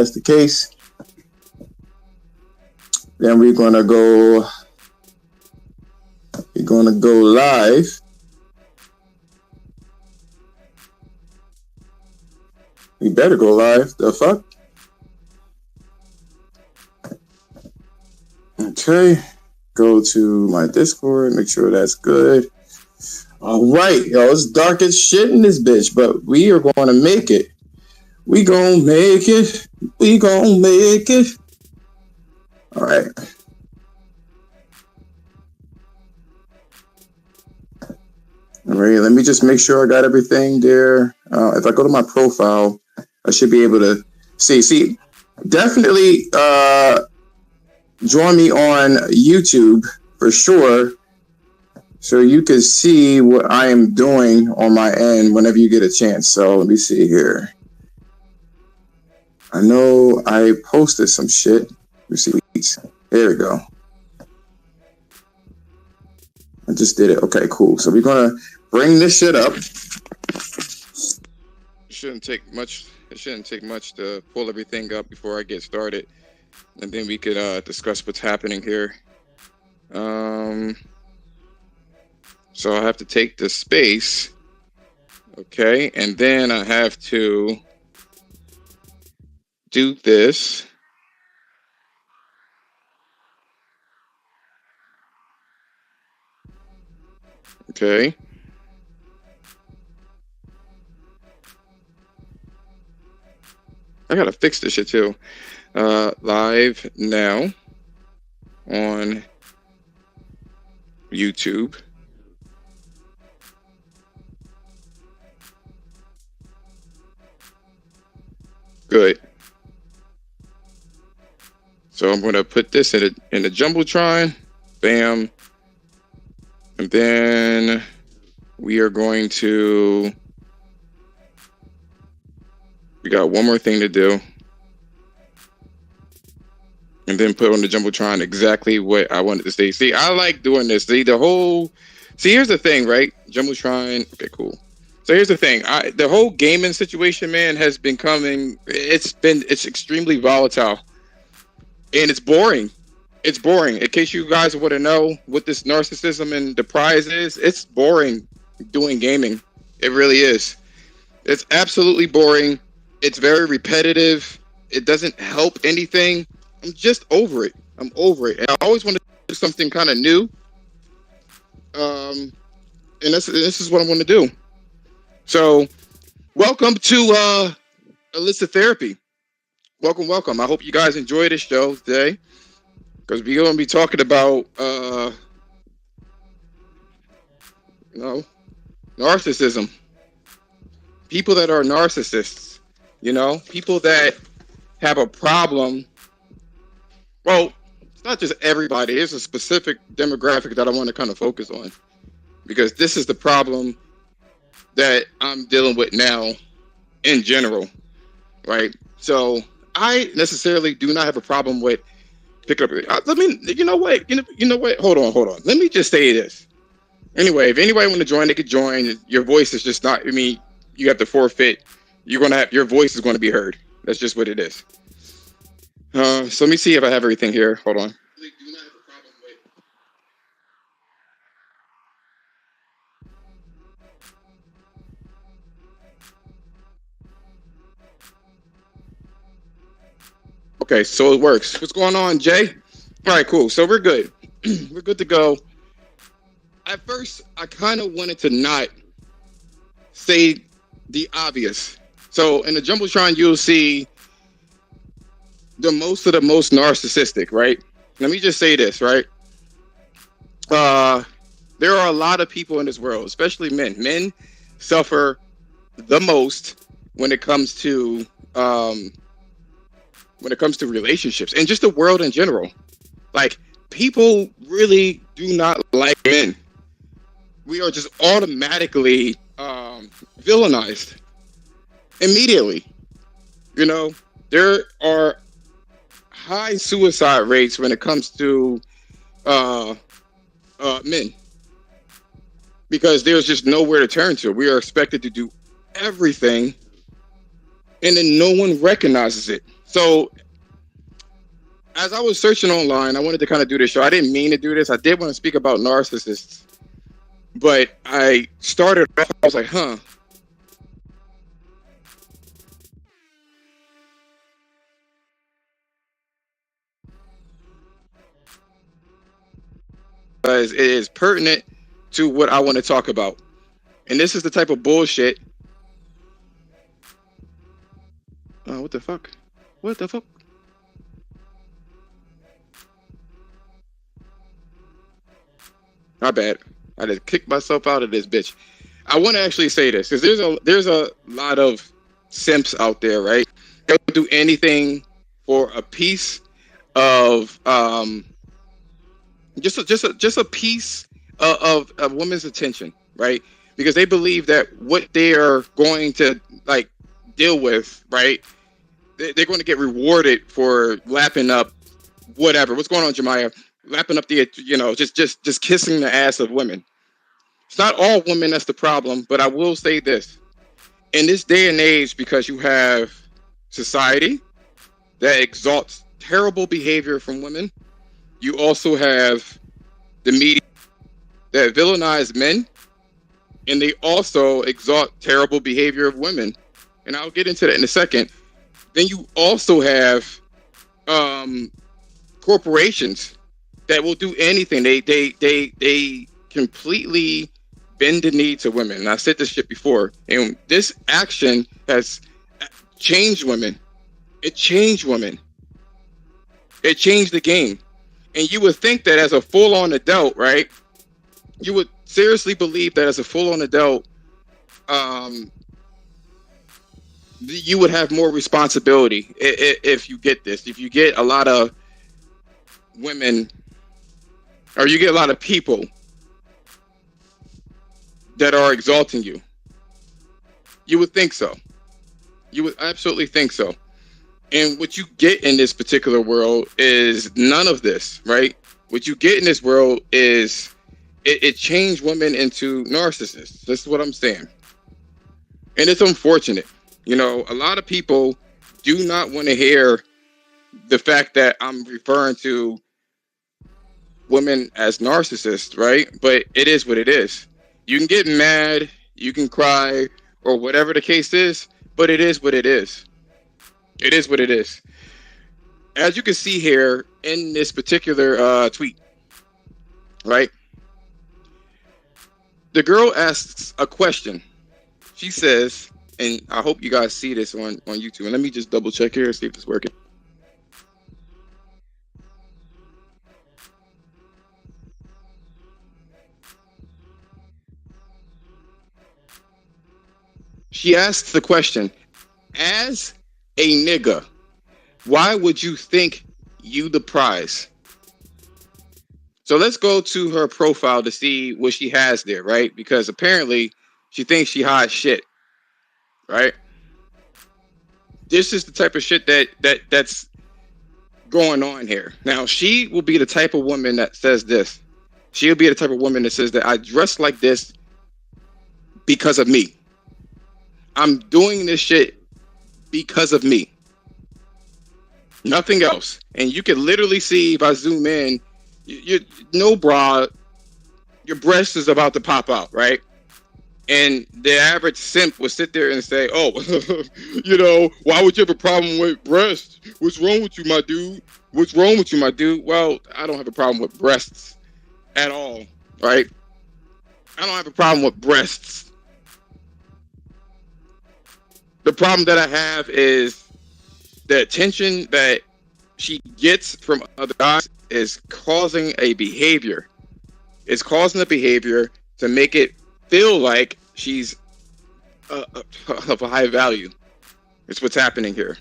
that's the case, then we're gonna go live. We better go live. The fuck? Okay. Go to my Discord. Make sure that's good. All right. Yo, it's dark as shit in this bitch, but we are going to make it. We gonna make it. We gonna make it. All right. All right. Let me just make sure I got everything there. If I go to my profile, I should be able to see. Definitely join me on YouTube for sure, so you can see what I am doing on my end whenever you get a chance. So let me see here. I know I posted some shit. Let me see. There we go. I just did it. Okay, cool. So we're gonna bring this shit up. Shouldn't take much. It shouldn't take much to pull everything up before I get started, and then we could discuss what's happening here. So I have to take the space, okay, and then I have to do this. Okay. I gotta fix this shit too. Live now on YouTube. Good. So I'm gonna put this in the Jumbotron. Bam. And then we are going to. We got one more thing to do. And then put on the Jumbotron exactly what I wanted to say. See, I like doing this. See, here's the thing, right? Jumbotron. Okay, cool. So here's the thing. The whole gaming situation, man, has been coming. It's extremely volatile. And it's boring. It's boring. In case you guys want to know what this narcissism and the prize is, it's boring doing gaming. It really is. It's absolutely boring. It's very repetitive. It doesn't help anything. I'm just over it. I'm over it. And I always want to do something kind of new. And this is what I want to do. So, welcome to Illicit Therapy. Welcome. I hope you guys enjoy this show today, because we're going to be talking about, narcissism. People that are narcissists, people that have a problem. Well, it's not just everybody. There's a specific demographic that I want to kind of focus on, because this is the problem that I'm dealing with now in general, right? So I necessarily do not have a problem with picking up. You know what? Hold on. Let me just say this. Anyway, if anybody want to join, they could join. Your voice is just not. You have to forfeit. Your voice is going to be heard. That's just what it is. So let me see if I have everything here. Hold on. Okay, so it works. What's going on, Jay? All right, cool. So we're good. We're good to go. At first, I kind of wanted to not say the obvious. So in the Jumbotron, you'll see the most narcissistic, right? Let me just say this, right? There are a lot of people in this world, especially men. Men suffer the most when it comes to relationships and just the world in general. Like, people really do not like men. We are just automatically villainized immediately. There are high suicide rates when it comes to men, because there's just nowhere to turn to. We are expected to do everything, and then no one recognizes it. So as I was searching online, I wanted to kind of do this show. I didn't mean to do this. I did want to speak about narcissists, but I started off, I was like, huh. Because it is pertinent to what I want to talk about. And this is the type of bullshit. What the fuck? What the fuck? My bad. I just kicked myself out of this bitch. I want to actually say this because there's a lot of simps out there, right? They'll do anything for a piece of just a piece of a woman's attention, right? Because they believe that what they are going to like deal with, right? They're going to get rewarded for lapping up whatever. What's going on, Jemiah? Lapping up the, just kissing the ass of women. It's not all women that's the problem, but I will say this. In this day and age, because you have society that exalts terrible behavior from women, you also have the media that villainize men, and they also exalt terrible behavior of women. And I'll get into that in a second. Then you also have corporations that will do anything. They completely bend the knee to women. And I said this shit before. And this action has changed women. It changed women. It changed the game. And you would think that as a full-on adult, right? You would seriously believe that as a full-on adult, you would have more responsibility if you get this. If you get a lot of women, or you get a lot of people that are exalting you, you would think so. You would absolutely think so. And what you get in this particular world is none of this, right? What you get in this world is it changed women into narcissists. This is what I'm saying. And it's unfortunate. You know, a lot of people do not want to hear the fact that I'm referring to women as narcissists, right? But it is what it is. You can get mad, you can cry, or whatever the case is, but it is what it is. It is what it is. As you can see here in this particular tweet, right? The girl asks a question. She says, and I hope you guys see this on YouTube. And let me just double check here and see if it's working. She asks the question, as a nigga, why would you think you the prize? So let's go to her profile to see what she has there, right? Because apparently she thinks she hot shit, right? This is the type of shit that's going on here. Now, she will be the type of woman that says this. She'll be the type of woman that says that I dress like this because of me. I'm doing this shit because of me. Nothing else. And you can literally see, if I zoom in, you no bra, your breast is about to pop out, right? And the average simp would sit there and say, oh, why would you have a problem with breasts? What's wrong with you, my dude? What's wrong with you, my dude? Well, I don't have a problem with breasts at all, right? I don't have a problem with breasts. The problem that I have is the attention that she gets from other guys is causing a behavior. It's causing the behavior to make it feel like she's of a high value. It's what's happening here.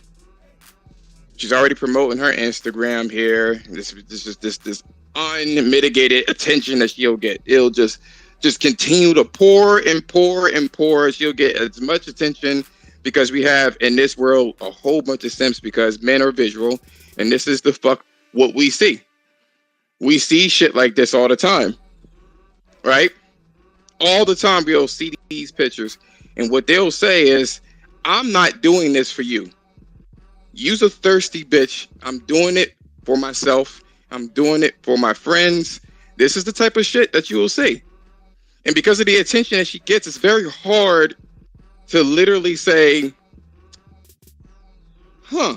She's already promoting her Instagram here. This unmitigated attention that she'll get. It'll just continue to pour and pour and pour. She'll get as much attention because we have in this world a whole bunch of simps because men are visual, and this is what we see. We see shit like this all the time, right? All the time we'll see these pictures, and what they'll say is, I'm not doing this for you. Use a thirsty bitch. I'm doing it for myself. I'm doing it for my friends. This is the type of shit that you will see. And because of the attention that she gets, it's very hard to literally say, huh,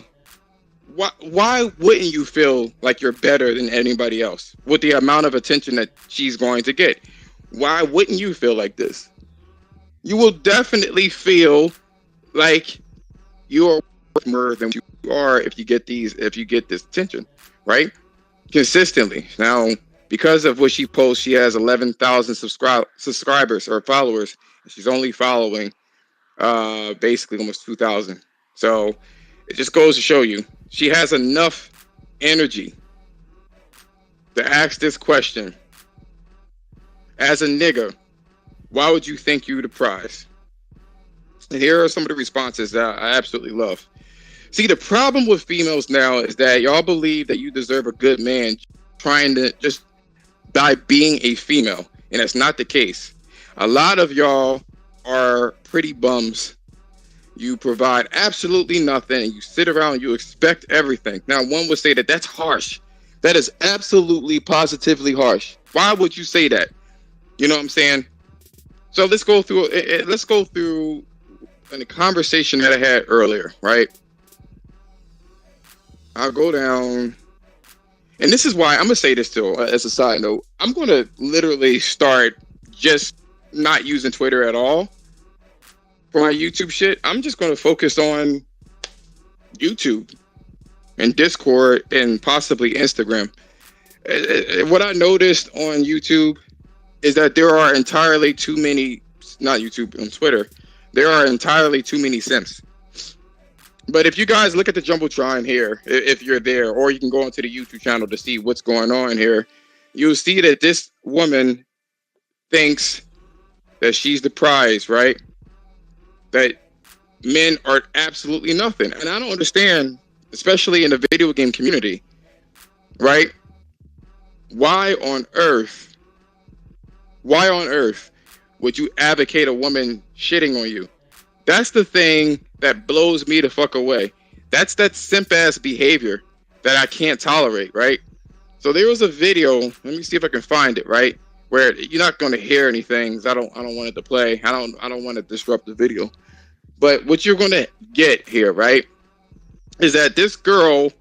why wouldn't you feel like you're better than anybody else with the amount of attention that she's going to get? Why wouldn't you feel like this? You will definitely feel like you're worth more than you are if you get this attention, right? Consistently. Now, because of what she posts, she has 11,000 subscribers or followers. She's only following basically almost 2,000. So it just goes to show you she has enough energy to ask this question. As a nigga, why would you think you the prize? And here are some of the responses that I absolutely love. See, the problem with females now is that y'all believe that you deserve a good man trying to just by being a female. And that's not the case. A lot of y'all are pretty bums. You provide absolutely nothing and you sit around and you expect everything. Now, one would say that that's harsh. That is absolutely positively harsh. Why would you say that? You know what I'm saying? So let's go through in a conversation that I had earlier, right? I'll go down, and this is why I'm gonna say this too. As a side note, I'm gonna literally start just not using Twitter at all for my YouTube shit. I'm just gonna focus on YouTube and Discord and possibly Instagram. What I noticed on YouTube is that there are entirely too many, not YouTube, on Twitter, there are entirely too many simps. But if you guys look at the Jumbotron here, if you're there, or you can go onto the YouTube channel to see what's going on here, you'll see that this woman thinks that she's the prize, right? That men are absolutely nothing. And I don't understand, especially in the video game community, right? Why on earth would you advocate a woman shitting on you? That's the thing that blows me the fuck away. That's that simp ass behavior that I can't tolerate, right? So there was a video, let me see if I can find it, right? Where you're not going to hear anything. I don't want it to play. I don't want to disrupt the video. But what you're going to get here, right, is that this girl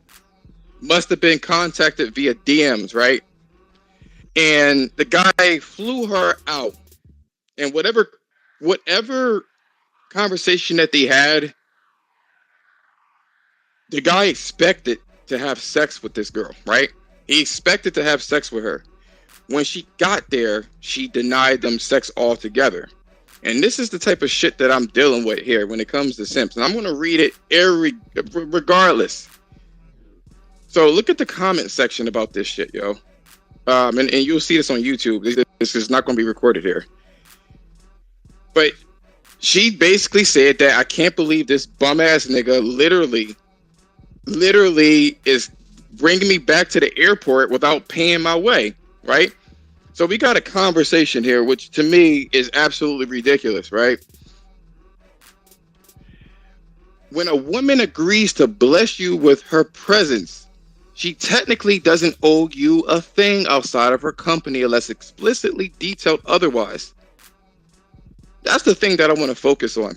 must have been contacted via DMs, right? And the guy flew her out. And whatever conversation that they had, the guy expected to have sex with this girl, right? He expected to have sex with her. When she got there, she denied them sex altogether. And this is the type of shit that I'm dealing with here when it comes to simps. And I'm going to read it regardless. So look at the comment section about this shit, yo. And you'll see this on YouTube. This is not going to be recorded here. But she basically said that I can't believe this bum ass nigga literally is bringing me back to the airport without paying my way, right? So we got a conversation here, which to me is absolutely ridiculous, right? When a woman agrees to bless you with her presence, she technically doesn't owe you a thing outside of her company unless explicitly detailed otherwise. That's the thing that I want to focus on.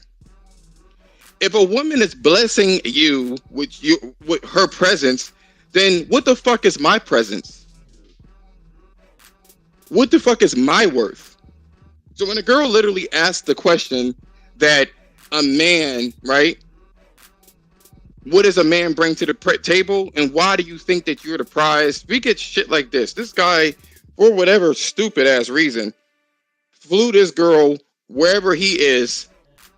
If a woman is blessing you with her presence, then what the fuck is my presence? What the fuck is my worth? So when a girl literally asks the question that a man, right? What does a man bring to the table? And why do you think that you're the prize? We get shit like this. This guy, for whatever stupid ass reason, flew this girl wherever he is,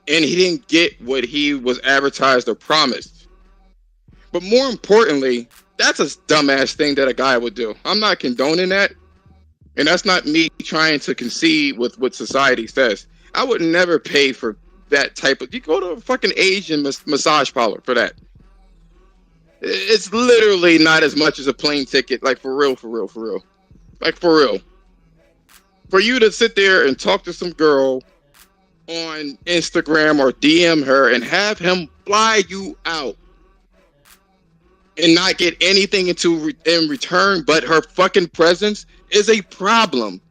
and he didn't get what he was advertised or promised. But more importantly, that's a dumbass thing that a guy would do. I'm not condoning that. And that's not me trying to concede with what society says. I would never pay for that type of... You go to a fucking Asian massage parlor for that. It's literally not as much as a plane ticket. Like, for real. Like, for real. For you to sit there and talk to some girl on Instagram or DM her and have him fly you out and not get anything in return but her fucking presence is a problem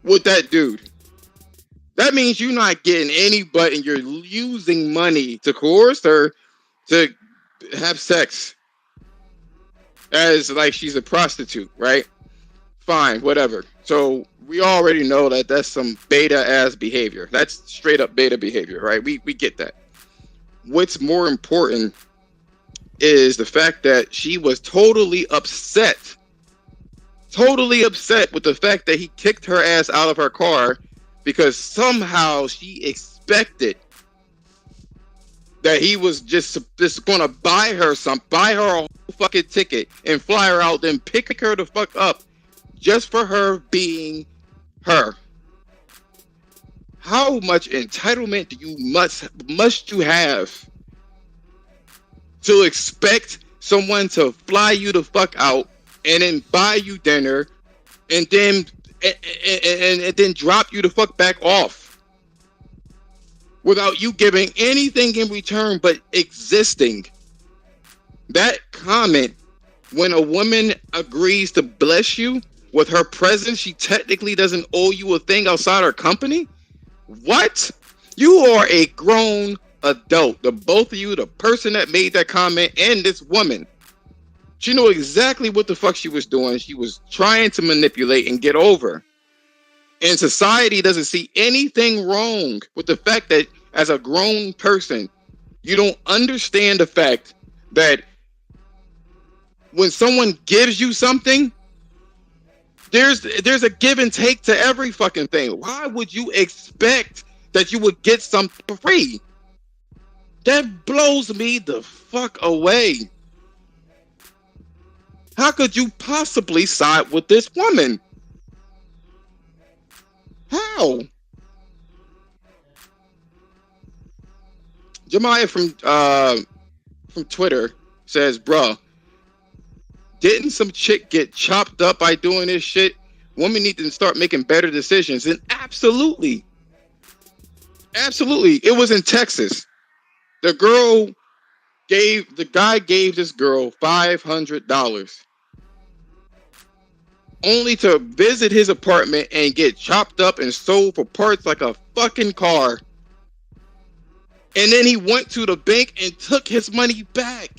with that dude. That means you're not getting any but, and you're using money to coerce her to have sex as like she's a prostitute, right? Fine, whatever. So we already know that that's some beta ass behavior. That's straight up beta behavior, right? We get that. What's more important is the fact that she was totally upset with the fact that he kicked her ass out of her car because somehow she expected that he was just gonna buy her a whole fucking ticket and fly her out, then pick her the fuck up just for her being her. How much entitlement do you must you have to expect someone to fly you the fuck out and then buy you dinner and then drop you the fuck back off without you giving anything in return but existing? That comment, when a woman agrees to bless you with her presence, she technically doesn't owe you a thing outside her company? What? You are a grown adult. The both of you, the person that made that comment and this woman, she knew exactly what the fuck she was doing. She was trying to manipulate and get over. And society doesn't see anything wrong with the fact that as a grown person, you don't understand the fact that when someone gives you something, there's a give and take to every fucking thing. Why would you expect that you would get something for free? That blows me the fuck away. How could you possibly side with this woman? How? Jemiah from Twitter says, bruh, didn't some chick get chopped up by doing this shit? Women need to start making better decisions. And absolutely. It was in Texas. The guy gave this girl $500 only to visit his apartment and get chopped up and sold for parts like a fucking car. And then he went to the bank and took his money back.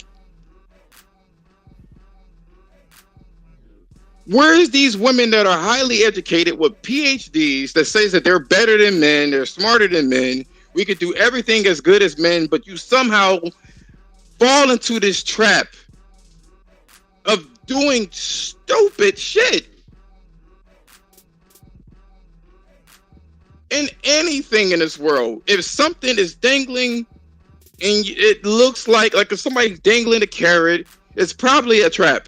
Where's these women that are highly educated with PhDs that says that they're better than men, they're smarter than men, we could do everything as good as men, but you somehow fall into this trap of doing stupid shit? In anything in this world, if something is dangling and it looks like if somebody's dangling a carrot, it's probably a trap.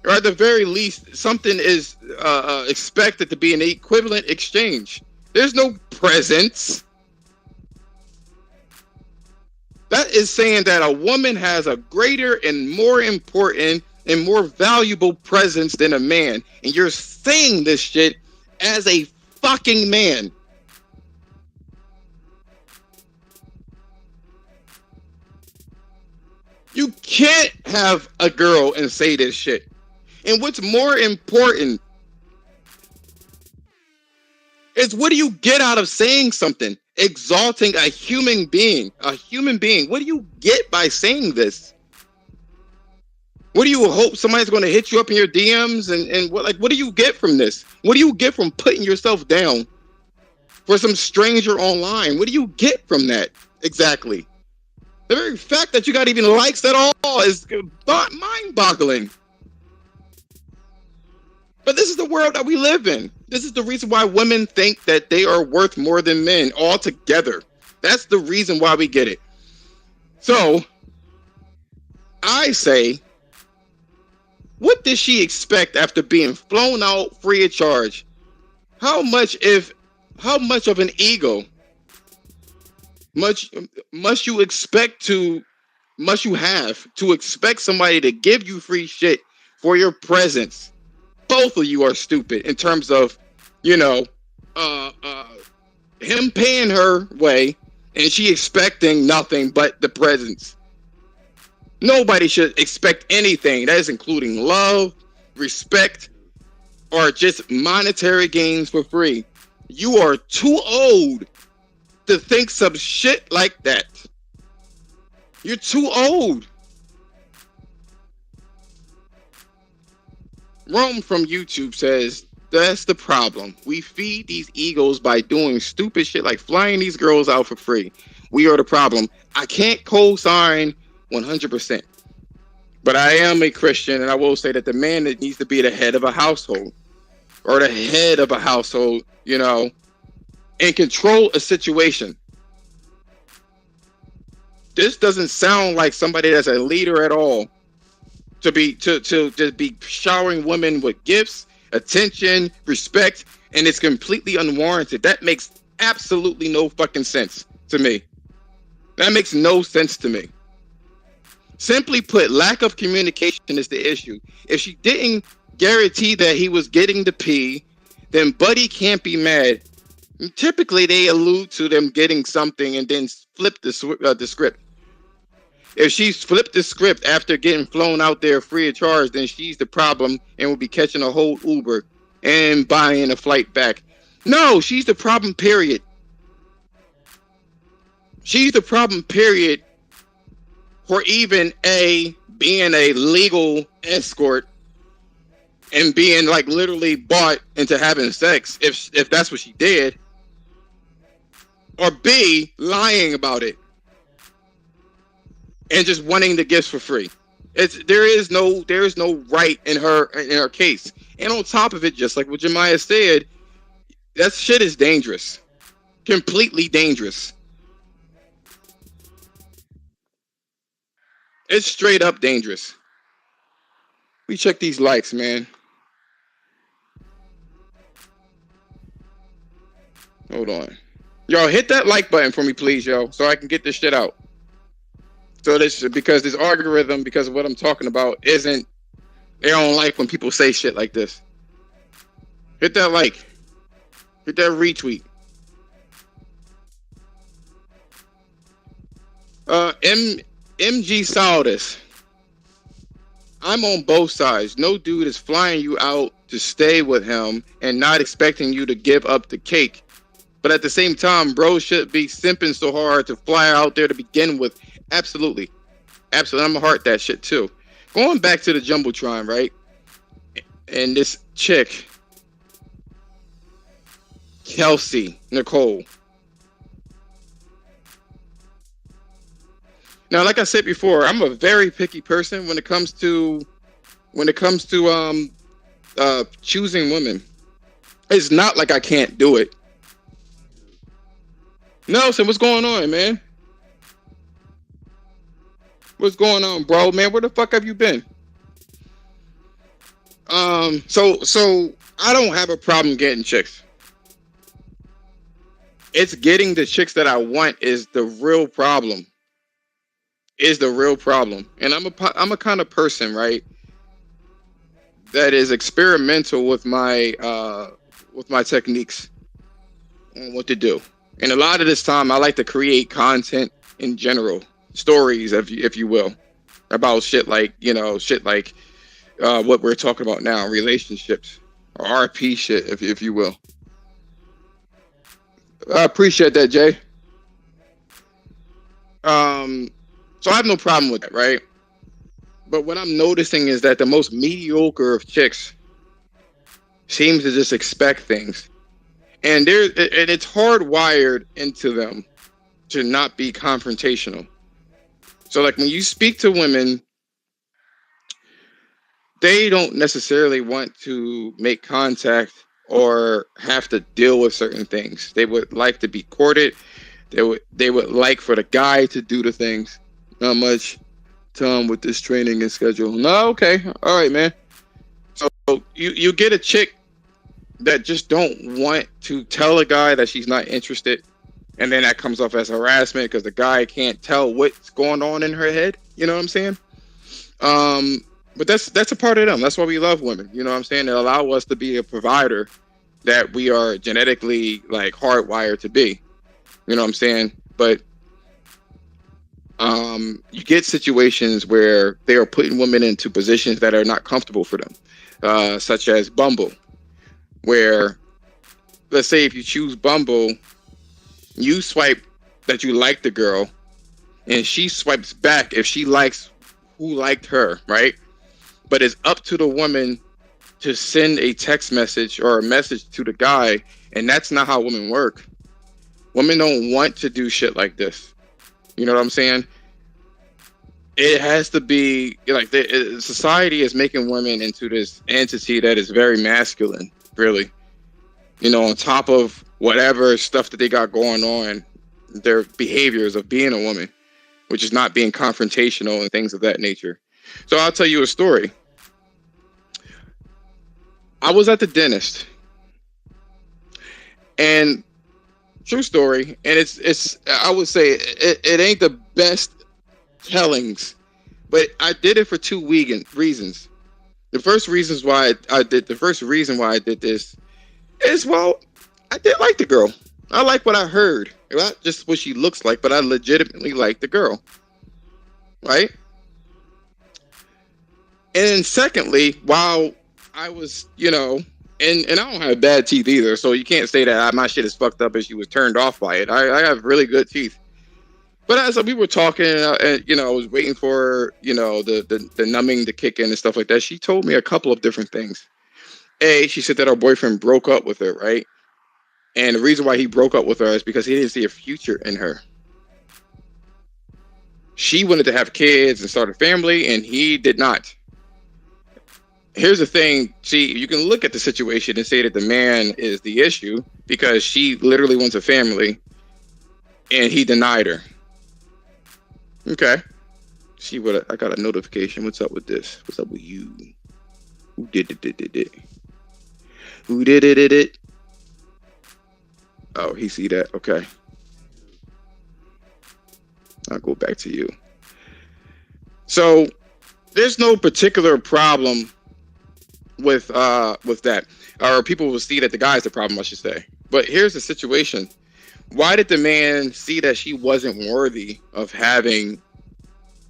Or at the very least, something is expected to be an equivalent exchange. There's no presents. That is saying that a woman has a greater and more important and more valuable presence than a man. And you're saying this shit as a fucking man. You can't have a girl and say this shit. And what's more important is, what do you get out of saying something? Exalting a human being. What do you get by saying this? What do you hope somebody's going to hit you up in your DMs? And what do you get from this? What do you get from putting yourself down for some stranger online? What do you get from that exactly? The very fact that you got even likes at all is mind-boggling. But this is the world that we live in. This is the reason why women think that they are worth more than men altogether. That's the reason why we get it. So, I say, what did she expect after being flown out free of charge? How much of an ego must you have to expect somebody to give you free shit for your presence? Both of you are stupid in terms of, him paying her way and she expecting nothing but the presence. Nobody should expect anything. That is including love, respect, or just monetary gains for free. You are too old to think some shit like that. You're too old. Rome from YouTube says, that's the problem. We feed these egos by doing stupid shit like flying these girls out for free. We are the problem. I can't co-sign 100%. But I am a Christian, and I will say that the man that needs to be the head of a household, or the head of a household, you know, and control a situation. This doesn't sound like somebody that's a leader at all. To just be showering women with gifts, attention, respect, and it's completely unwarranted. That makes absolutely no fucking sense to me. That makes no sense to me. Simply put, lack of communication is the issue. If she didn't guarantee that he was getting the P, then Buddy can't be mad. And typically, they allude to them getting something and then flip the script. If she's flipped the script after getting flown out there free of charge, then she's the problem and will be catching a whole Uber and buying a flight back. No, she's the problem, period. She's the problem, period, for even being a legal escort and being like literally bought into having sex, if that's what she did, or B, lying about it and just wanting the gifts for free. There is no right in her case. And on top of it, just like what Jemiah said, that shit is dangerous. Completely dangerous. It's straight up dangerous. We check these likes, man. Hold on. Yo, hit that like button for me, please, yo, so I can get this shit out. So because this algorithm, because of what I'm talking about, they don't like when people say shit like this. Hit that like. Hit that retweet. MG Saudis. I'm on both sides. No dude is flying you out to stay with him and not expecting you to give up the cake. But at the same time, bro should be simping so hard to fly out there to begin with. Absolutely. Absolutely. I'm gonna heart that shit too. Going back to the Jumbotron, right? And this chick, Kelsey Nicole. Now, like I said before, I'm a very picky person when it comes to choosing women. It's not like I can't do it. Nelson, what's going on, man? What's going on, bro? Man, where the fuck have you been? So I don't have a problem getting chicks. It's getting the chicks that I want is the real problem. And I'm a kind of person, right, that is experimental with my techniques on what to do. And a lot of this time, I like to create content in general, stories, if you will, about shit like what we're talking about now, relationships, or RP shit, if you will. I appreciate that, Jay. So I have no problem with that, right? But what I'm noticing is that the most mediocre of chicks seems to just expect things. And it's hardwired into them to not be confrontational. So like when you speak to women, they don't necessarily want to make contact or have to deal with certain things. They would like to be courted. They would like for the guy to do the things. Not much time with this training and schedule. No, okay. All right, man. So you get a chick that just don't want to tell a guy that she's not interested, and then that comes off as harassment because the guy can't tell what's going on in her head. You know what I'm saying? But that's a part of them. That's why we love women. You know what I'm saying? They allow us to be a provider that we are genetically like hardwired to be. You know what I'm saying? But You get situations where they are putting women into positions that are not comfortable for them, such as Bumble, where, let's say if you choose Bumble, you swipe that you like the girl, and she swipes back if she likes who liked her, right? But it's up to the woman to send a text message or a message to the guy, and that's not how women work. Women don't want to do shit like this. You know what I'm saying? It has to be like society is making women into this entity that is very masculine, really. You know, on top of whatever stuff that they got going on, their behaviors of being a woman, which is not being confrontational and things of that nature. So I'll tell you a story. I was at the dentist, and true story, and it's I would say it ain't the best tellings, but I did it for two vegan reasons. The first reasons why the first reason why I did this is, well, I did like the girl. I like what I heard, not just what she looks like, but I legitimately like the girl, right? And then secondly, while I was, and I don't have bad teeth either, so you can't say that my shit is fucked up and she was turned off by it. I have really good teeth. But as we were talking, and I was waiting for the numbing to kick in and stuff like that. She told me a couple of different things. She said that her boyfriend broke up with her, right? And the reason why he broke up with her is because he didn't see a future in her. She wanted to have kids and start a family, and he did not. Here's the thing. See, you can look at the situation and say that the man is the issue because she literally wants a family, and he denied her. Okay. See what I got a notification. What's up with this? What's up with you? Who did it? Who did it? Oh, he see that. Okay. I'll go back to you. So there's no particular problem with that. Or people will see that the guy's the problem, I should say. But here's the situation. Why did the man see that she wasn't worthy of having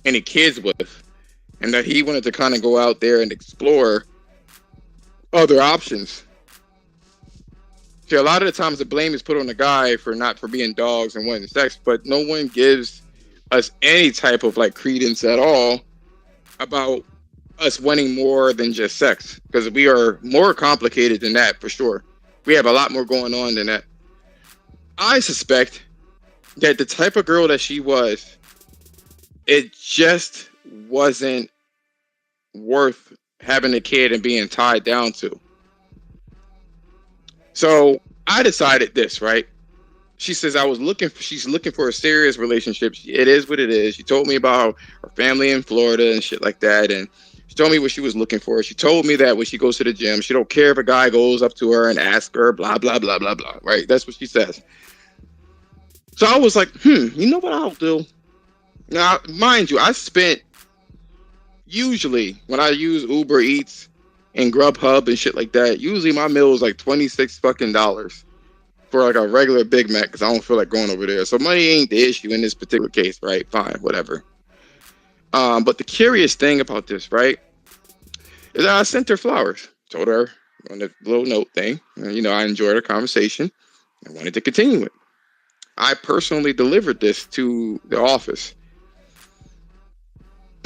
any kids with, and that he wanted to kind of go out there and explore other options? See, a lot of the times the blame is put on the guy for being dogs and wanting sex, but no one gives us any type of like credence at all about us wanting more than just sex, because we are more complicated than that for sure. We have a lot more going on than that. I suspect that the type of girl that she was, it just wasn't worth having a kid and being tied down to. So I decided this, right? She says she's looking for a serious relationship. It is what it is. She told me about her family in Florida and shit like that. And she told me what she was looking for. She told me that when she goes to the gym, she don't care if a guy goes up to her and asks her, blah, blah, blah, blah, blah, right? That's what she says. So I was like, you know what I'll do? Now, mind you, I spent, usually when I use Uber Eats and Grubhub and shit like that, usually my meal is like $26 fucking for like a regular Big Mac, because I don't feel like going over there. So money ain't the issue in this particular case, right? Fine, whatever. But the curious thing about this, right, is that I sent her flowers. Told her on the little note thing, I enjoyed our conversation. I wanted to continue it. I personally delivered this to the office.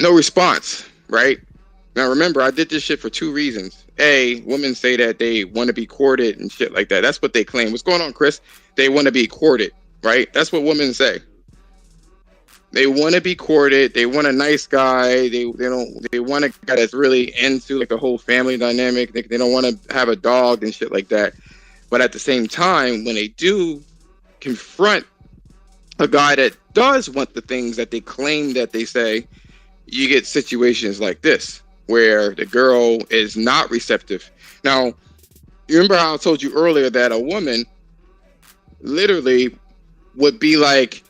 No response, right? Now remember, I did this shit for two reasons. A, women say that they want to be courted and shit like that. That's what they claim. What's going on, Chris? They want to be courted, right? That's what women say. They want to be courted. They want a nice guy. They want a guy that's really into like the whole family dynamic. They don't want to have a dog and shit like that. But at the same time, when they do confront a guy that does want the things that they claim that they say, you get situations like this where the girl is not receptive. Now, you remember how I told you earlier that a woman literally would be like,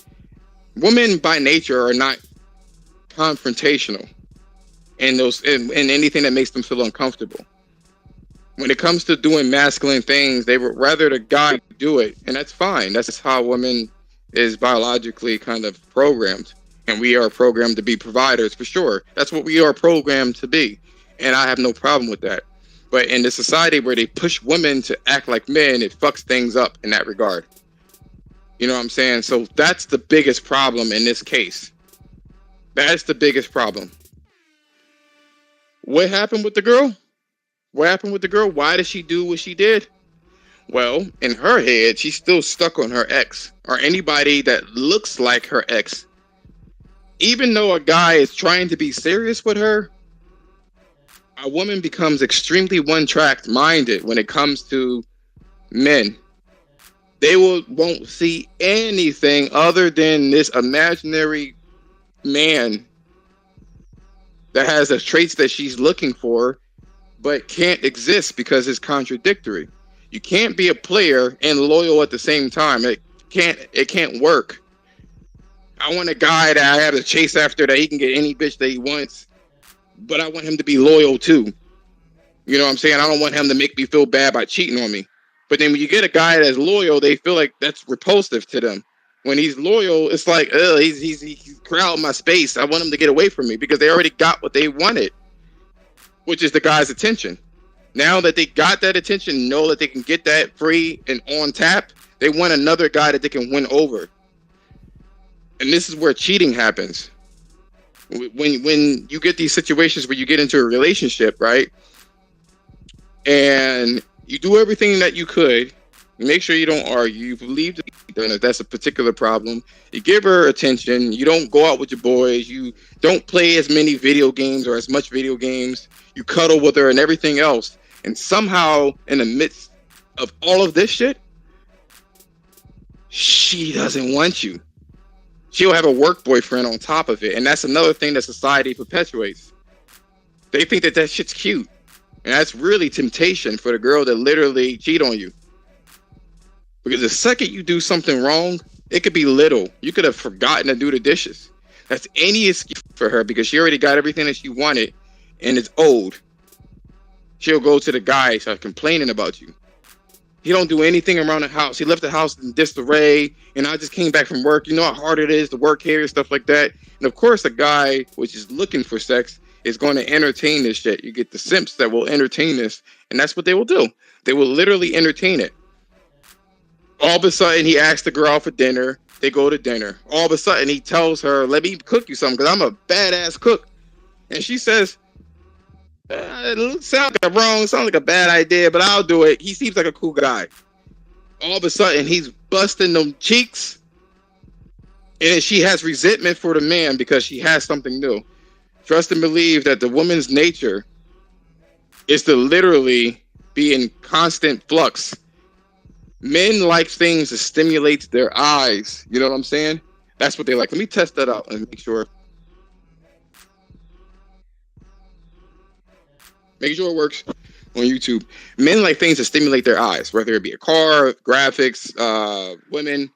women by nature are not confrontational in anything that makes them feel uncomfortable. When it comes to doing masculine things, they would rather the guy do it, and that's fine. That's just how women is biologically kind of programmed. And we are programmed to be providers for sure. That's what we are programmed to be. And I have no problem with that. But in the society where they push women to act like men, it fucks things up in that regard. You know what I'm saying? So that's the biggest problem in this case. That's the biggest problem. What happened with the girl? What happened with the girl? Why did she do what she did? Well, in her head, she's still stuck on her ex or anybody that looks like her ex. Even though a guy is trying to be serious with her, a woman becomes extremely one-track minded when it comes to men. They won't see anything other than this imaginary man that has the traits that she's looking for, but can't exist because it's contradictory. You can't be a player and loyal at the same time. It can't work. I want a guy that I have to chase after, that he can get any bitch that he wants, but I want him to be loyal too. You know what I'm saying? I don't want him to make me feel bad by cheating on me. But then when you get a guy that's loyal, they feel like that's repulsive to them. When he's loyal, it's like, oh, he's crowding my space. I want him to get away from me because they already got what they wanted, which is the guy's attention. Now that they got that attention, know that they can get that free and on tap, they want another guy that they can win over. And this is where cheating happens. When you get these situations where you get into a relationship, right? And you do everything that you could. Make sure you don't argue. You leave the if that's a particular problem. You give her attention. You don't go out with your boys. You don't play as many video games or as much video games. You cuddle with her and everything else. And somehow, in the midst of all of this shit, she doesn't want you. She'll have a work boyfriend on top of it. And that's another thing that society perpetuates. They think that that shit's cute. And that's really temptation for the girl that literally cheat on you. Because the second you do something wrong, it could be little. You could have forgotten to do the dishes. That's any excuse for her because she already got everything that she wanted and it's old. She'll go to the guy and start complaining about you. He don't do anything around the house. He left the house in disarray, and I just came back from work. You know how hard it is to work here and stuff like that. And of course, a guy which is looking for sex is going to entertain this shit. You get the simps that will entertain this, and that's what they will do. They will literally entertain it. All of a sudden, he asks the girl out for dinner. They go to dinner. All of a sudden, he tells her, "Let me cook you something because I'm a badass cook." And she says, "It sounds like a bad idea, but I'll do it. He seems like a cool guy." All of a sudden, he's busting them cheeks, and she has resentment for the man because she has something new. Trust and believe that the woman's nature is to literally be in constant flux. Men like things that stimulate their eyes. You know what I'm saying? That's what they like. Let me test that out and make sure. Make sure it works on YouTube. Men like things that stimulate their eyes, whether it be a car, graphics, women,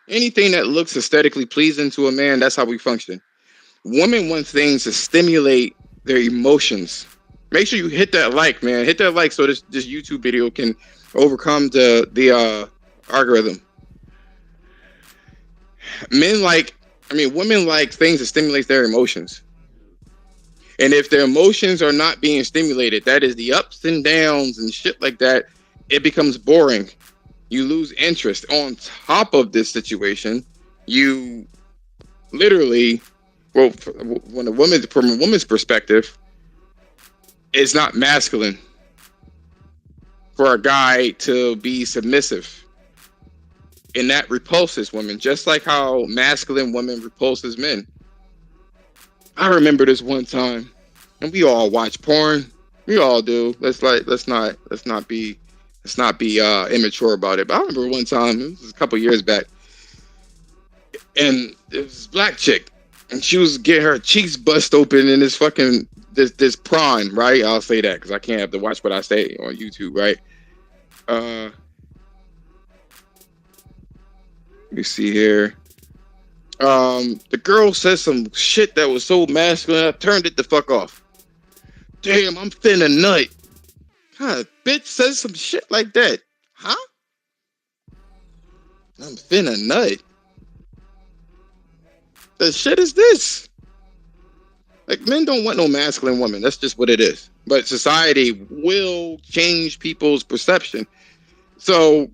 anything that looks aesthetically pleasing to a man. That's how we function. Women want things to stimulate their emotions. Make sure you hit that like, man. Hit that like so this YouTube video can overcome the algorithm. Women like things that stimulate their emotions. And if their emotions are not being stimulated, that is the ups and downs and shit like that, it becomes boring. You lose interest. On top of this situation, you literally, well, from a woman's perspective, it's not masculine for a guy to be submissive. And that repulses women, just like how masculine women repulses men. I remember this one time, and we all watch porn. We all do. Let's not be immature about it. But I remember one time, it was a couple years back, and it was this black chick, and she was getting her cheeks bust open in this fucking this prawn, right? I'll say that because I can't have to watch what I say on YouTube, right? Let me see here. The girl said some shit that was so masculine, I turned it the fuck off. Damn, I'm finna nut. Huh, bitch says some shit like that. Huh? I'm finna nut. the shit is this? Like, men don't want no masculine woman. That's just what it is. But society will change people's perception. So,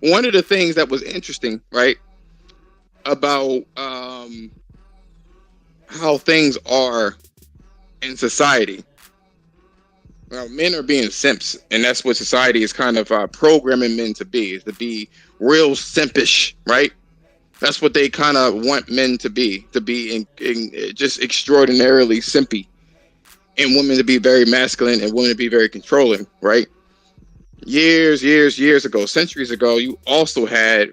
one of the things that was interesting, right, about how things are in society. Well, men are being simps, and that's what society is kind of programming men to be real simpish, right? That's what they kind of want men to be in just extraordinarily simpy, and women to be very masculine and women to be very controlling, right? Years ago, centuries ago, you also had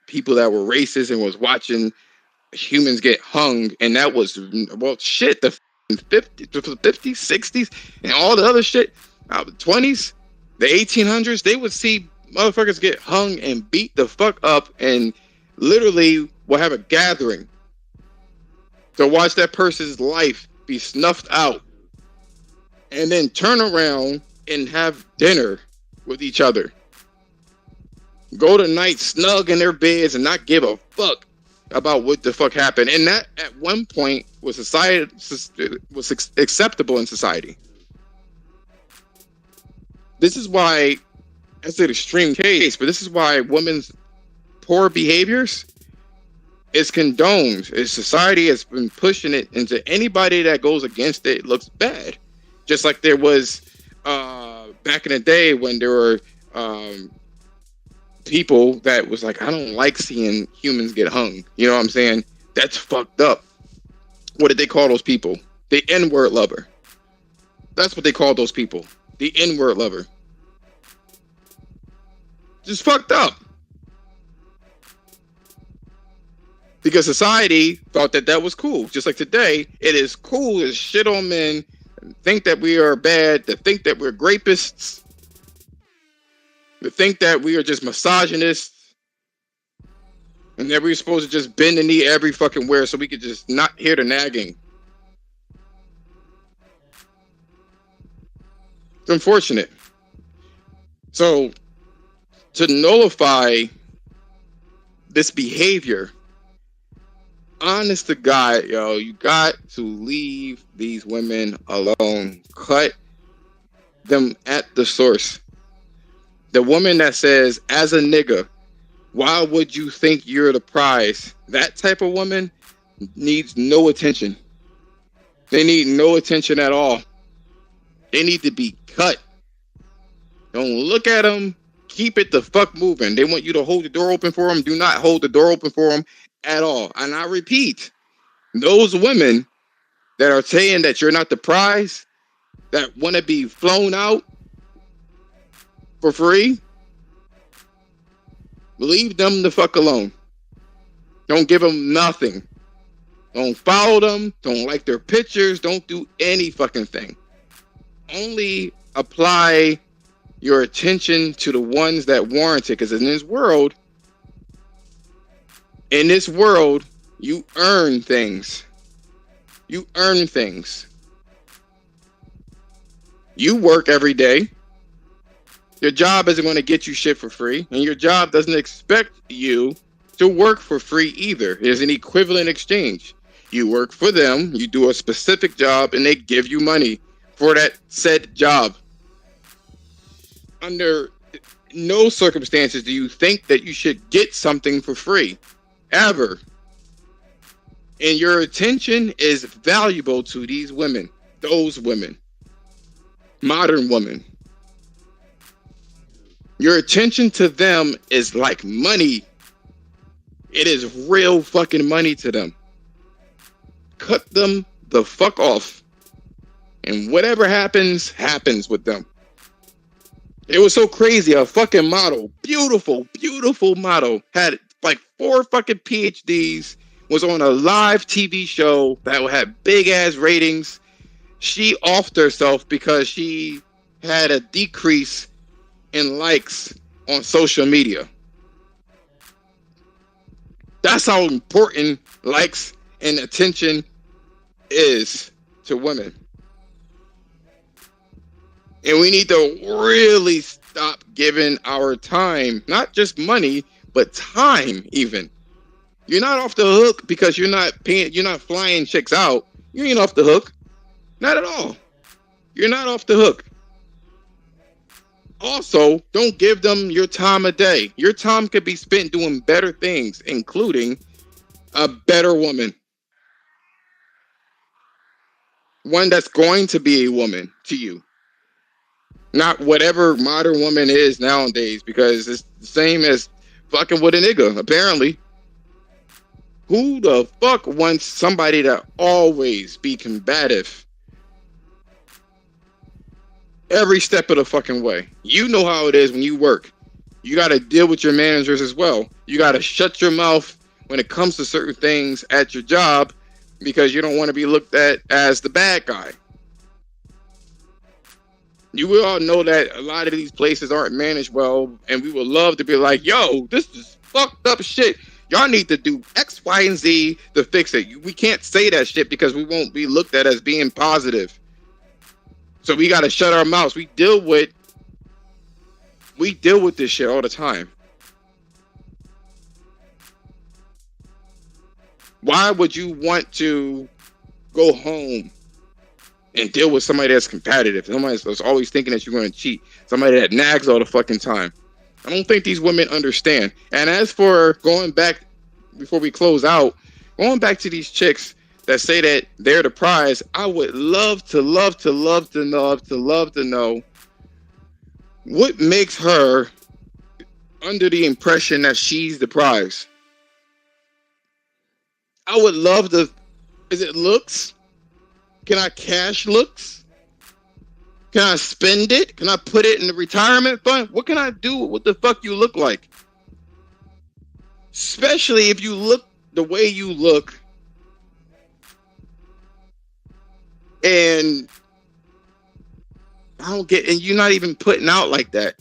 people that were racist and was watching humans get hung, and that was, well, shit, the 50s, 60s, and all the other shit, the 20s, the 1800s, they would see motherfuckers get hung and beat the fuck up, and literally will have a gathering to watch that person's life be snuffed out, and then turn around and have dinner with each other. Go to night snug in their beds and not give a fuck about what the fuck happened. And that at one point was acceptable in society. This is why, it's an extreme case, but this is why women's poor behaviors is condoned. Society has been pushing it into anybody that goes against it looks bad. Just like there was back in the day when there were people that was like, I don't like seeing humans get hung. You know what I'm saying? That's fucked up. What did they call those people? The N-word lover. That's what they called those people. The N-word lover. Just fucked up. Because society thought that that was cool. Just like today, it is cool to shit on men, think that we are bad, to think that we're rapists, to think that we are just misogynists, and that we're supposed to just bend the knee every fucking where so we could just not hear the nagging. It's unfortunate. So, to nullify this behavior, honest to God, yo, you got to leave these women alone. Cut them at the source. The woman that says, as a nigga, why would you think you're the prize? That type of woman needs no attention. They need no attention at all. They need to be cut. Don't look at them. Keep it the fuck moving. They want you to hold the door open for them. Do not hold the door open for them at all. And I repeat, those women that are saying that you're not the prize, that want to be flown out for free, leave them the fuck alone. Don't give them nothing. Don't follow them. Don't like their pictures. Don't do any fucking thing. Only apply your attention to the ones that warrant it. Because in this world, you earn things. You earn things. You work every day. Your job isn't going to get you shit for free, and your job doesn't expect you to work for free either. There's an equivalent exchange. You work for them, you do a specific job, and they give you money for that said job. Under no circumstances do you think that you should get something for free, ever. And your attention is valuable to these women, those women, modern women. Your attention to them is like money. It is real fucking money to them. Cut them the fuck off. And whatever happens, happens with them. It was so crazy. A fucking model, beautiful, beautiful model, had like 4 fucking PhDs, was on a live TV show that had big ass ratings. She offed herself because she had a decrease in likes on social media. That's how important likes and attention is to women. And we need to really stop giving our time, not just money, but time even, You're not off the hook because you're not flying chicks out. You ain't off the hook. Not at all. You're not off the hook. Also, don't give them your time of day. Your time could be spent doing better things, including a better woman. One that's going to be a woman to you. Not whatever modern woman is nowadays, because it's the same as fucking with a nigga, apparently. Who the fuck wants somebody to always be combative every step of the fucking way? You know how it is when you work. You got to deal with your managers as well. You got to shut your mouth when it comes to certain things at your job because you don't want to be looked at as the bad guy. You will all know that a lot of these places aren't managed well, and we would love to be like, yo, this is fucked up shit. Y'all need to do X, Y, and Z to fix it. We can't say that shit because we won't be looked at as being positive. So we got to shut our mouths. We deal with this shit all the time. Why would you want to go home and deal with somebody that's competitive, somebody that's always thinking that you're going to cheat, somebody that nags all the fucking time? I don't think these women understand. And as for going back, before we close out, going back to these chicks that say that they're the prize, I would love to know what makes her under the impression that she's the prize. I would love to. Is it looks? Can I cash looks? Can I spend it? Can I put it in the retirement fund? What can I do with what the fuck you look like? Especially if you look the way you look and and you're not even putting out like that.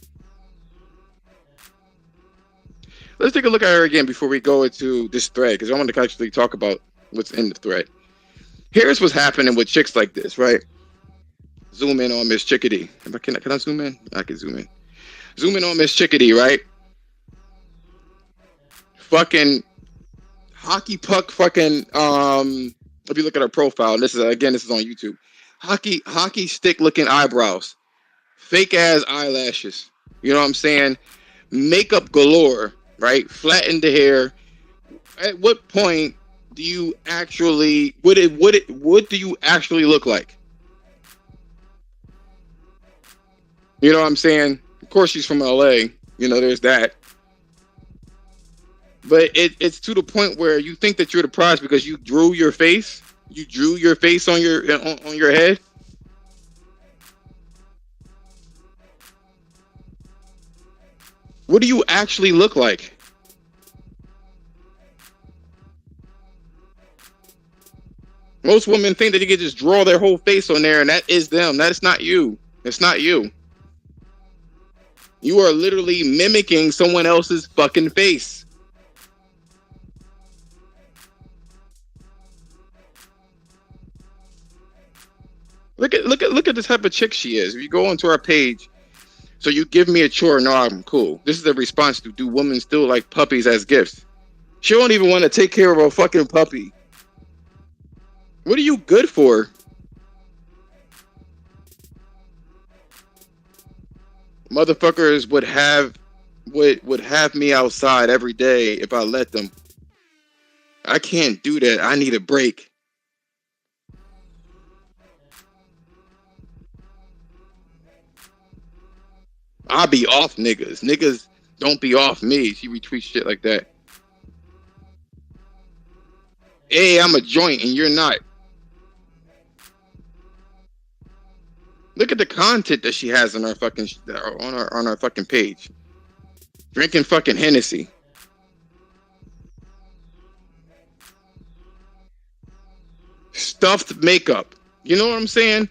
Let's take a look at her again before we go into this thread, because I want to actually talk about what's in the thread. Here's what's happening with chicks like this, right? Zoom in on Miss Chickadee. Can I zoom in? I can zoom in. Zoom in on Miss Chickadee, right? Fucking hockey puck fucking if you look at her profile, and this is on YouTube. Hockey stick looking eyebrows. Fake ass eyelashes. You know what I'm saying? Makeup galore, right? Flatten the hair. At what point do you actually what do you actually look like? You know what I'm saying? Of course she's from LA. You know, there's that. But it's to the point where you think that you're the prize because you drew your face. You drew your face on your head. What do you actually look like? Most women think that you can just draw their whole face on there and that is them. That is not you. It's not you. You are literally mimicking someone else's fucking face. Look at the type of chick she is. If you go onto our page, so you give me a chore, no, I'm cool. This is a response to, do women still like puppies as gifts? She don't even want to take care of a fucking puppy. What are you good for? Motherfuckers would have me outside every day if I let them. I can't do that. I need a break. I'll be off niggas. Niggas don't be off me. She retweets shit like that. Hey, I'm a joint and you're not. Look at the content that she has on her fucking on her fucking page. Drinking fucking Hennessy. Stuffed makeup. You know what I'm saying?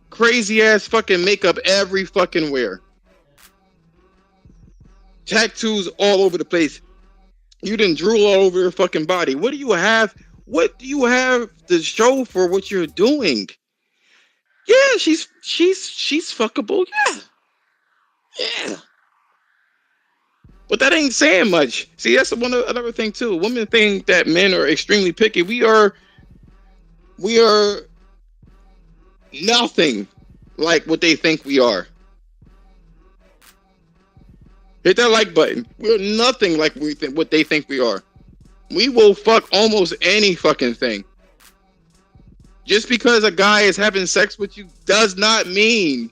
Crazy ass fucking makeup every fucking where. Tattoos all over the place. You didn't drool all over your fucking body. What do you have? What do you have to show for what you're doing? Yeah, she's fuckable. Yeah. But that ain't saying much. See, that's another thing too. Women think that men are extremely picky. We are nothing like what they think we are. Hit that like button. We're nothing like what they think we are. We will fuck almost any fucking thing. Just because a guy is having sex with you does not mean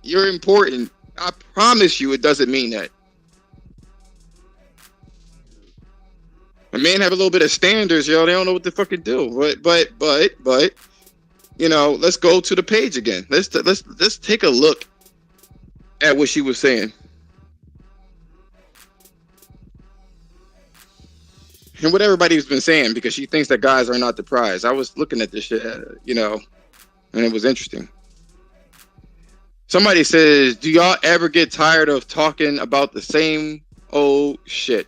you're important. I promise you, it doesn't mean that. A man have a little bit of standards, yo. They don't know what to fucking do. But, you know, let's go to the page again. Let's take a look at what she was saying. And what everybody's been saying, because she thinks that guys are not the prize. I was looking at this shit, you know, and it was interesting. Somebody says, do y'all ever get tired of talking about the same old shit?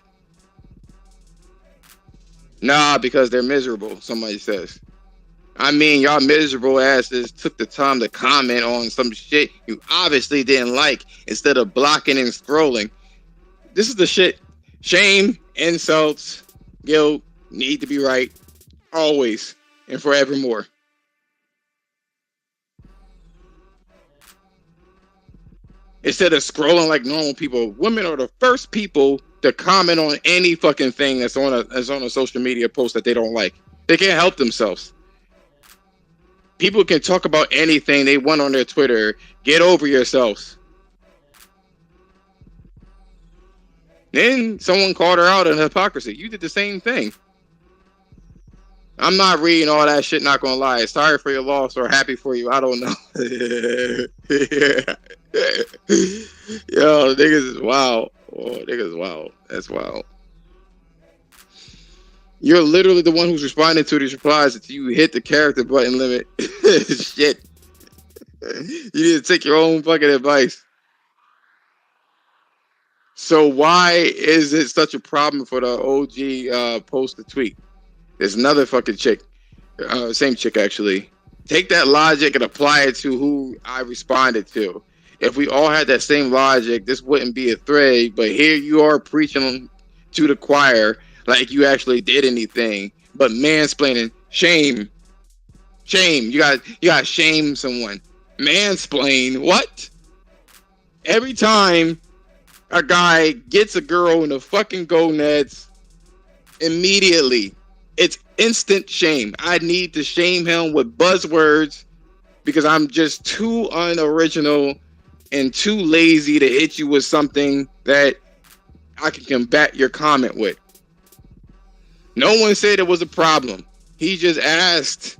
Nah, because they're miserable, somebody says. I mean, y'all miserable asses took the time to comment on some shit you obviously didn't like instead of blocking and scrolling. This is the shit. Shame, insults, guilt, need to be right, always and forevermore. Instead of scrolling like normal people, women are the first people to comment on any fucking thing that's on a social media post that they don't like. They can't help themselves. People can talk about anything they want on their Twitter. Get over yourselves. Then someone called her out on hypocrisy. You did the same thing. I'm not reading all that shit, not gonna lie. Sorry for your loss or happy for you. I don't know. Yo, niggas is wild. Oh, niggas is wild. That's wild. You're literally the one who's responding to these replies until you hit the character button limit. Shit. You need to take your own fucking advice. So why is it such a problem for the OG post to tweet? There's another fucking chick. Same chick, actually. Take that logic and apply it to who I responded to. If we all had that same logic, this wouldn't be a thread. But here you are preaching to the choir like you actually did anything. But mansplaining, shame. Shame. You got shame someone. Mansplain. What? Every time a guy gets a girl in the fucking gonads, immediately it's instant shame. I need to shame him with buzzwords because I'm just too unoriginal and too lazy to hit you with something that I can combat your comment with. No one said it was a problem. He just asked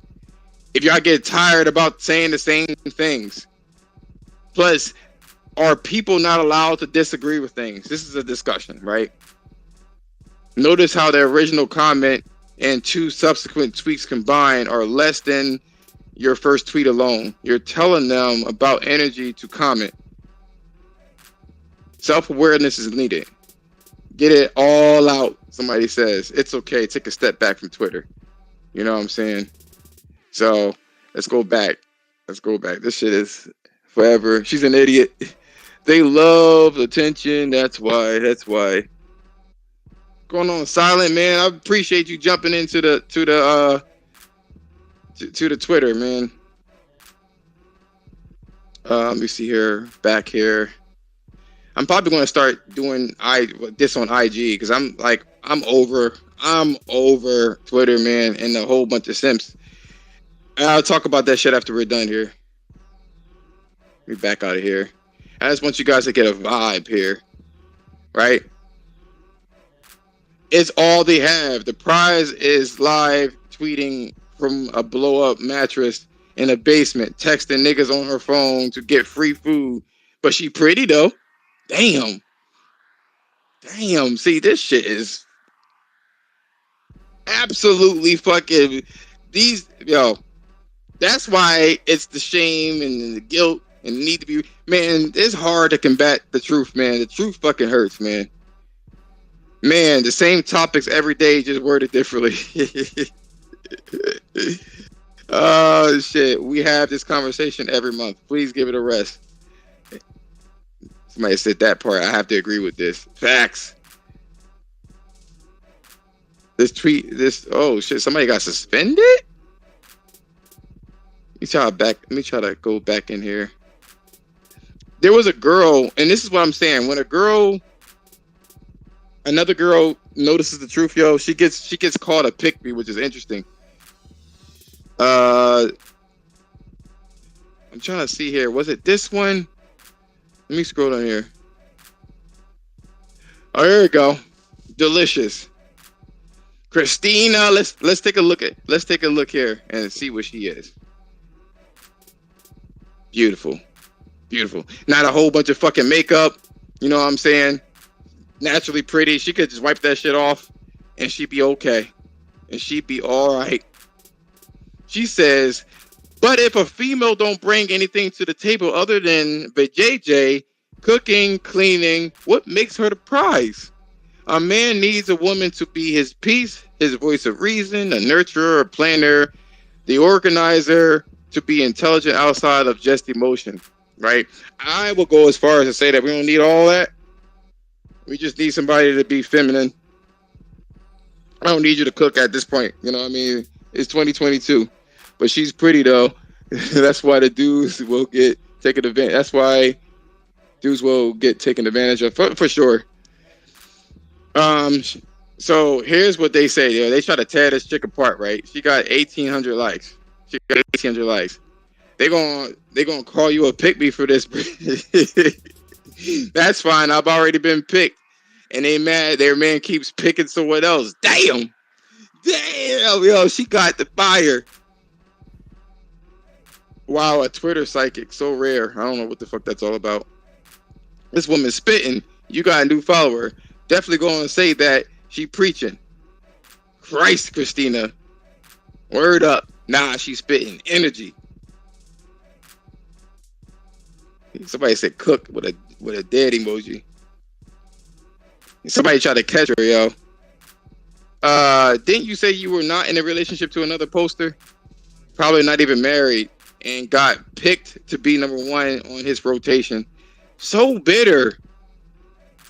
if y'all get tired about saying the same things. Plus, are people not allowed to disagree with things? This is a discussion, right? Notice how the original comment and two subsequent tweets combined are less than your first tweet alone. You're telling them about energy to comment. Self-awareness is needed. Get it all out, somebody says. It's okay. Take a step back from Twitter. You know what I'm saying? So, let's go back. This shit is forever. She's an idiot. They love attention. That's why. Going on, Silent Man. I appreciate you jumping into the Twitter, man. Let me see here. Back here. I'm probably going to start doing this on IG because I'm over Twitter, man, and a whole bunch of simps. I'll talk about that shit after we're done here. We're back out of here. I just want you guys to get a vibe here, right? It's all they have. The prize is live tweeting from a blow-up mattress in a basement, texting niggas on her phone to get free food. But she pretty, though. Damn. See, this shit is absolutely fucking... That's why it's the shame and the guilt and the need to be... Man, it's hard to combat the truth, man. The truth fucking hurts, man. Man, the same topics every day, just worded differently. Oh, shit. We have this conversation every month. Please give it a rest. Somebody said that part. I have to agree with this. Facts. This tweet, this, oh shit, somebody got suspended? Let me try to go back in here. There was a girl, and this is what I'm saying. When another girl notices the truth, yo, she gets called a pick me, which is interesting. I'm trying to see here. Was it this one? Let me scroll down here. Oh, here we go. Delicious. Christina, let's take a look here and see what she is. Beautiful. Beautiful. Not a whole bunch of fucking makeup. You know what I'm saying? Naturally pretty. She could just wipe that shit off and she'd be okay. And she'd be all right. She says, but if a female don't bring anything to the table other than the JJ, cooking, cleaning, what makes her the prize? A man needs a woman to be his peace, his voice of reason, a nurturer, a planner, the organizer, to be intelligent outside of just emotion, right? I will go as far as to say that we don't need all that. We just need somebody to be feminine. I don't need you to cook at this point. You know what I mean? It's 2022. But she's pretty, though. That's why the dudes will get taken advantage. That's why dudes will get taken advantage of, for sure. So here's what they say. They try to tear this chick apart, right? She got 1,800 likes. They gonna call you a pick me for this. That's fine. I've already been picked, and they mad. Their man keeps picking someone else. Damn, yo, she got the fire. Wow, a Twitter psychic, so rare. I don't know what the fuck that's all about. This woman spitting. You got a new follower. Definitely going to say that she preaching. Christ, Christina. Word up. Nah, she's spitting energy. Somebody said cook with a dead emoji. Somebody tried to catch her, yo. Didn't you say you were not in a relationship to another poster? Probably not even married, and got picked to be number one on his rotation. So bitter.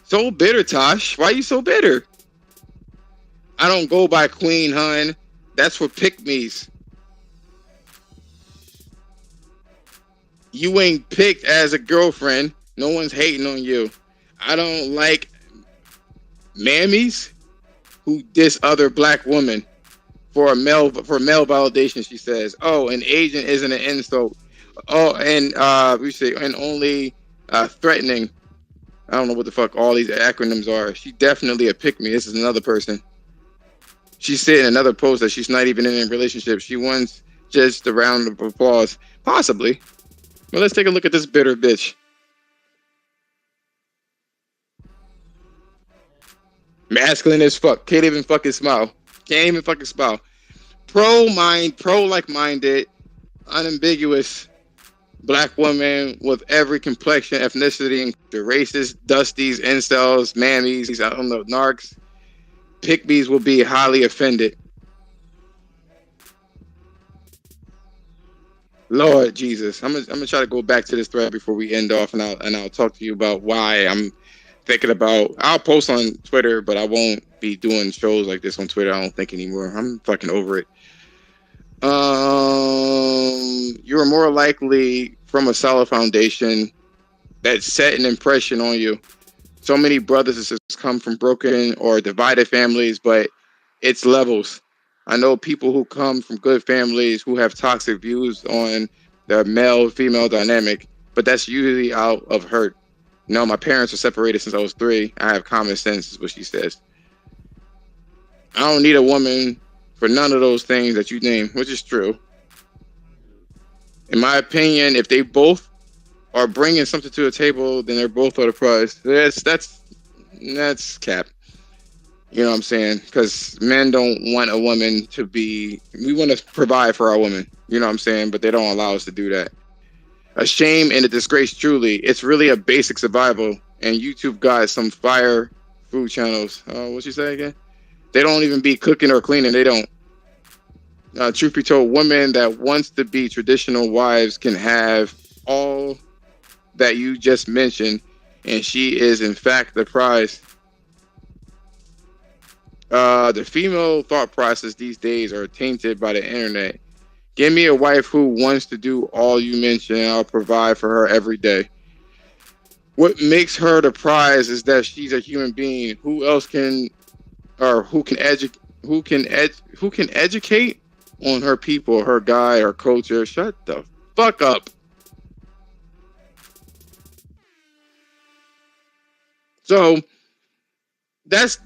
So bitter, Tosh. Why are you so bitter? I don't go by Queen, hun. That's for pick-me's. You ain't picked as a girlfriend. No one's hating on you. I don't like mammies who diss other black women for male validation, she says. Oh, an agent isn't an insult. Oh, and we say, and only threatening. I don't know what the fuck all these acronyms are. She definitely a pick me. This is another person. She said in another post that she's not even in a relationship. She wants just a round of applause. Possibly. Well, let's take a look at this bitter bitch. Masculine as fuck. Can't even fucking smile. Pro-like-minded, unambiguous black woman with every complexion, ethnicity, the racist, dusties, incels, mammies, I don't know, narcs, pick-me's will be highly offended. Lord Jesus, I'm gonna try to go back to this thread before we end off, and I'll talk to you about why I'm thinking about. I'll post on Twitter, but I won't be doing shows like this on Twitter. I don't think anymore. I'm fucking over it. You are more likely from a solid foundation that set an impression on you. So many brothers and sisters come from broken or divided families, but it's levels. I know people who come from good families who have toxic views on the male-female dynamic, but that's usually out of hurt. No, my parents were separated since I was 3. I have common sense, is what she says. I don't need a woman for none of those things that you name, which is true. In my opinion, if they both are bringing something to the table, then they're both at a price. That's cap. You know what I'm saying? Because men don't want a woman to be. We want to provide for our women. You know what I'm saying? But they don't allow us to do that. A shame and a disgrace, truly. It's really a basic survival. And YouTube got some fire food channels. What'd you say again? They don't even be cooking or cleaning. They don't. Truth be told, women that wants to be traditional wives can have all that you just mentioned, and she is in fact the prize. The female thought process these days are tainted by the internet. Give me a wife who wants to do all you mentioned, and I'll provide for her every day. What makes her the prize is that she's a human being. Who else can, or who can educate on her people, her guy, her culture? Shut the fuck up. So that's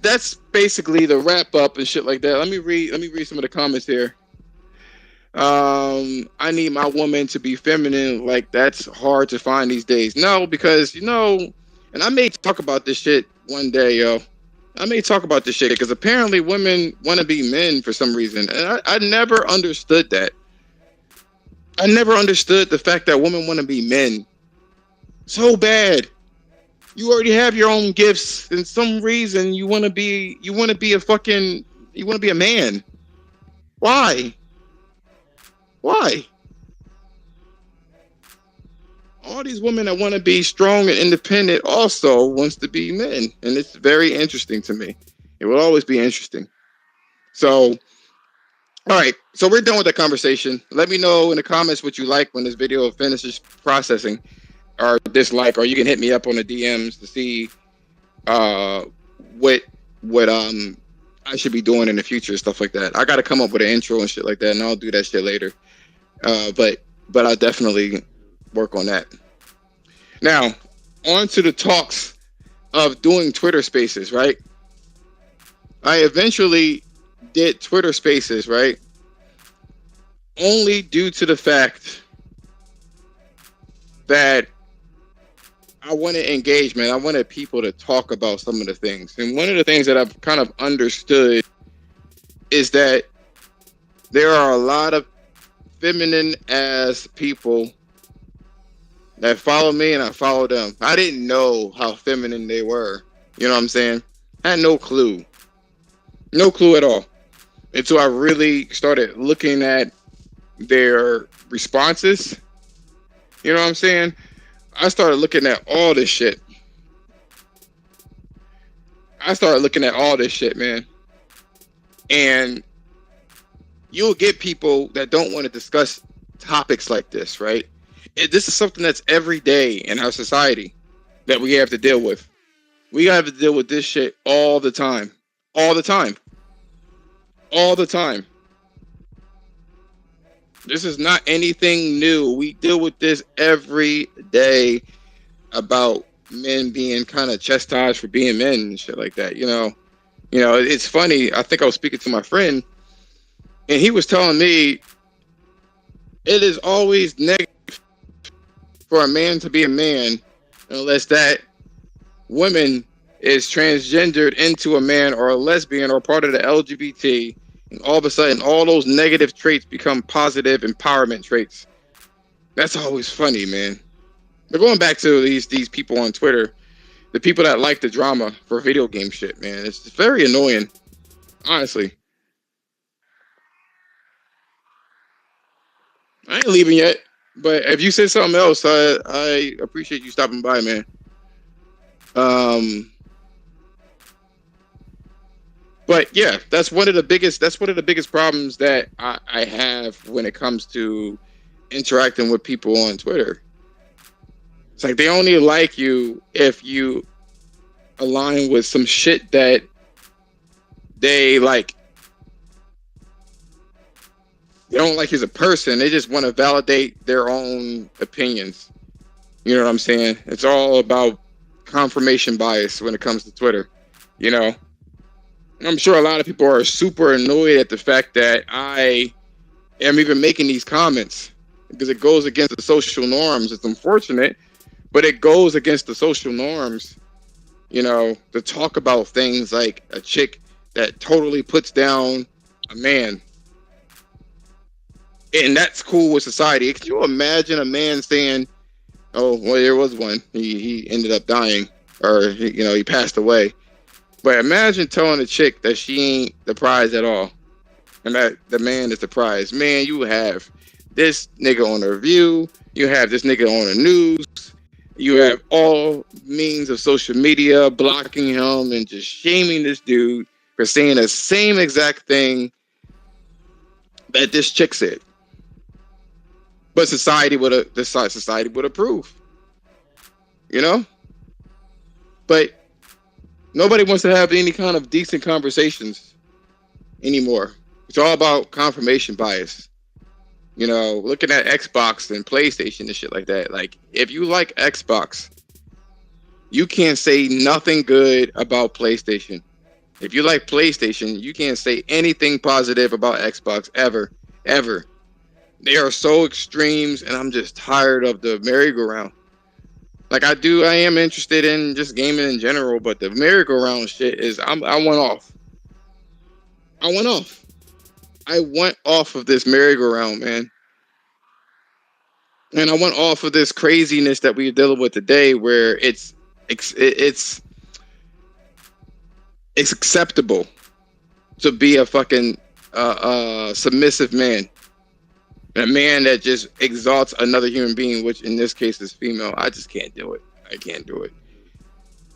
basically the wrap up and shit like that. Let me read some of the comments here. I need my woman to be feminine. Like, that's hard to find these days. No, because and I may talk about this shit one day, yo. I may talk about this shit because apparently women want to be men for some reason, and I never understood that. I never understood the fact that women want to be men so bad. You already have your own gifts, and some reason you want to be a fucking you want to be a man. Why? Why? All these women that want to be strong and independent also wants to be men, and it's very interesting to me. It will always be interesting. So, all right, so we're done with the conversation. Let me know in the comments what you like when this video finishes processing, or dislike, or you can hit me up on the DMs to see uh what what I should be doing in the future, stuff like that. I got to come up with an intro and shit like that, and I'll do that shit later. But I'll definitely work on that. Now, on to the talks of doing Twitter Spaces, right? I eventually did Twitter Spaces, right? Only due to the fact that I wanted engagement. I wanted people to talk about some of the things. And one of the things that I've kind of understood is that there are a lot of feminine ass people that follow me and I follow them. I didn't know how feminine they were. You know what I'm saying? I had no clue. No clue at all. Until I really started looking at their responses. You know what I'm saying? I started looking at all this shit. Man. And you'll get people that don't want to discuss topics like this, right? This is something that's every day in our society that we have to deal with. We have to deal with this shit all the time. All the time. All the time. This is not anything new. We deal with this every day about men being kind of chastised for being men and shit like that. It's funny. I think I was speaking to my friend, and he was telling me it is always negative for a man to be a man unless that woman is transgendered into a man or a lesbian or part of the LGBT, and all of a sudden all those negative traits become positive empowerment traits. That's always funny, man. But going back to these people on Twitter, the people that like the drama for video game shit, man, it's very annoying, honestly. I ain't leaving yet, but if you said something else, I appreciate you stopping by, man. But yeah, that's one of the biggest problems that I have when it comes to interacting with people on Twitter. It's like they only like you if you align with some shit that they like. They don't like you as a person. They just want to validate their own opinions. You know what I'm saying? It's all about confirmation bias when it comes to Twitter. You know? I'm sure a lot of people are super annoyed at the fact that I am even making these comments because it goes against the social norms. It's unfortunate, but it goes against the social norms, to talk about things like a chick that totally puts down a man. And that's cool with society. Can you imagine a man saying, "Oh, well, there was one. He ended up dying, or he passed away." But imagine telling a chick that she ain't the prize at all, and that the man is the prize. Man, you have this nigga on the Review. You have this nigga on the news. You have all means of social media blocking him and just shaming this dude for saying the same exact thing that this chick said. But society would approve, you know? But nobody wants to have any kind of decent conversations anymore. It's all about confirmation bias. You know, looking at Xbox and PlayStation and shit like that. Like, if you like Xbox, you can't say nothing good about PlayStation. If you like PlayStation, you can't say anything positive about Xbox ever. Ever. They are so extremes, and I'm just tired of the merry-go-round. Like, I am interested in just gaming in general, but the merry-go-round shit is, I went off. I went off of this merry-go-round, man. And I went off of this craziness that we're dealing with today, where it's acceptable to be a fucking submissive man. A man that just exalts another human being, which in this case is female. I just can't do it. I can't do it.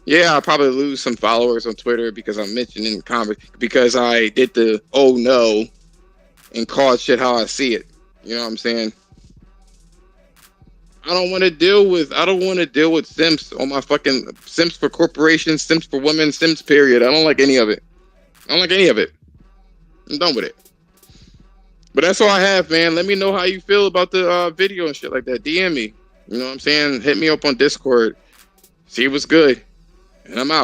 Yeah, I'll probably lose some followers on Twitter because I'm mentioning because I did the oh no and called shit how I see it. You know what I'm saying? I don't want to deal with simps on my fucking simps for corporations, simps for women, simps period. I don't like any of it. I'm done with it. But that's all I have, man. Let me know how you feel about the video and shit like that. DM me. You know what I'm saying? Hit me up on Discord. See what's good. And I'm out.